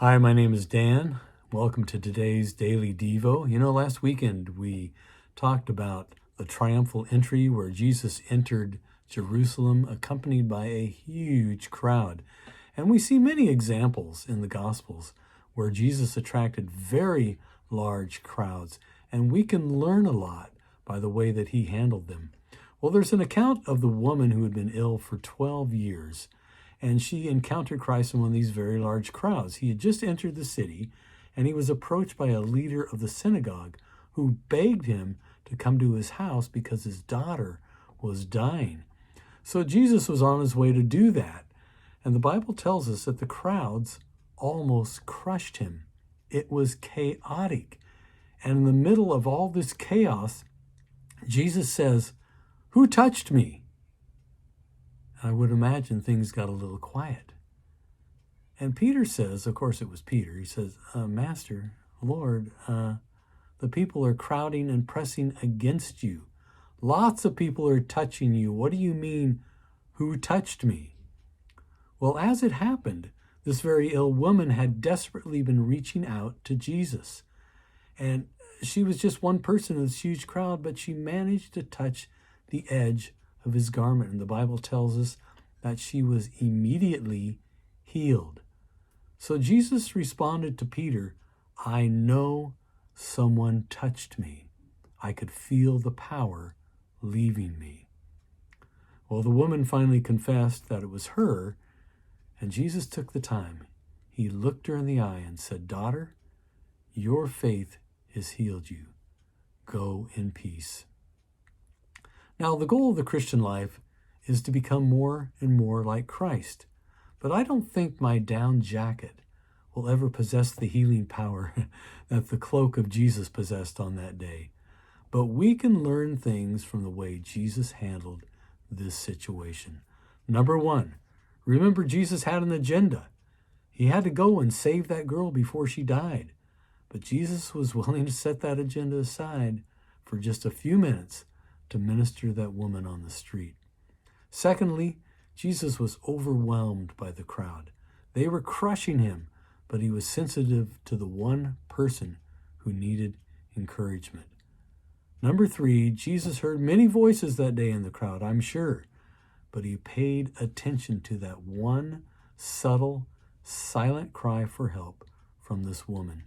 Hi, my name is Dan. Welcome to today's Daily Devo. Last weekend we talked about the triumphal entry where Jesus entered Jerusalem accompanied by a huge crowd. And we see many examples in the Gospels where Jesus attracted very large crowds, and we can learn a lot by the way that he handled them. Well, there's an account of the woman who had been ill for 12 years. And she encountered Christ in one of these very large crowds. He had just entered the city, and he was approached by a leader of the synagogue who begged him to come to his house because his daughter was dying. So Jesus was on his way to do that. And the Bible tells us that the crowds almost crushed him. It was chaotic. And in the middle of all this chaos, Jesus says, "Who touched me?" I would imagine things got a little quiet. And Peter says, of course it was Peter, he says, Master, Lord, the people are crowding and pressing against you. Lots of people are touching you. What do you mean, who touched me? Well, as it happened, this very ill woman had desperately been reaching out to Jesus. And she was just one person in this huge crowd, but she managed to touch the edge of his garment. And the Bible tells us that she was immediately healed. So Jesus responded to Peter, "I know someone touched me. I could feel the power leaving me." Well, the woman finally confessed that it was her, and Jesus took the time. He looked her in the eye and said, "Daughter, your faith has healed you. Go in peace." Now, the goal of the Christian life is to become more and more like Christ. But I don't think my down jacket will ever possess the healing power that the cloak of Jesus possessed on that day. But we can learn things from the way Jesus handled this situation. Number one, remember Jesus had an agenda. He had to go and save that girl before she died. But Jesus was willing to set that agenda aside for just a few minutes to minister to that woman on the street. Secondly, Jesus was overwhelmed by the crowd. They were crushing him, but he was sensitive to the one person who needed encouragement. Number three, Jesus heard many voices that day in the crowd, I'm sure, but he paid attention to that one subtle, silent cry for help from this woman.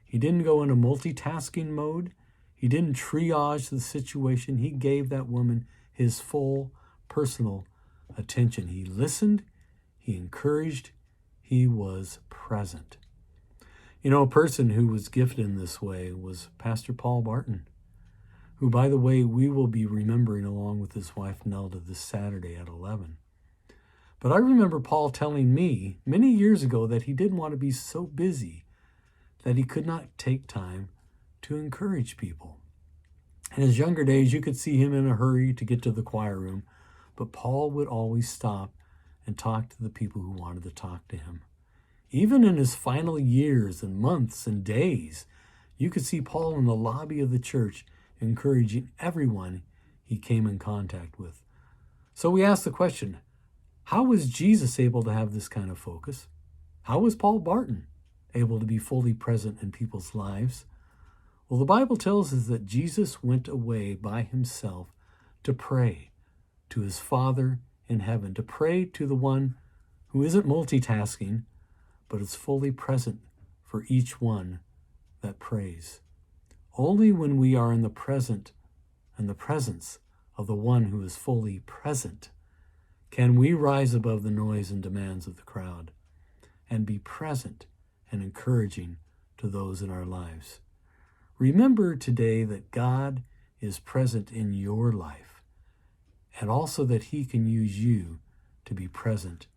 He didn't go into multitasking mode. He didn't triage the situation. He gave that woman his full personal attention. He listened, he encouraged, he was present. A person who was gifted in this way was Pastor Paul Barton, who, by the way, we will be remembering along with his wife Nelda this Saturday at 11. But I remember Paul telling me many years ago that he didn't want to be so busy that he could not take time to encourage people. In his younger days, you could see him in a hurry to get to the choir room, but Paul would always stop and talk to the people who wanted to talk to him. Even in his final years and months and days, you could see Paul in the lobby of the church encouraging everyone he came in contact with. So we ask the question, how was Jesus able to have this kind of focus? How was Paul Barton able to be fully present in people's lives? Well, the Bible tells us that Jesus went away by himself to pray to his Father in heaven, to pray to the one who isn't multitasking, but is fully present for each one that prays. Only when we are in the presence of the one who is fully present can we rise above the noise and demands of the crowd and be present and encouraging to those in our lives. Remember today that God is present in your life, and also that he can use you to be present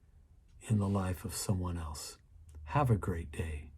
in the life of someone else. Have a great day.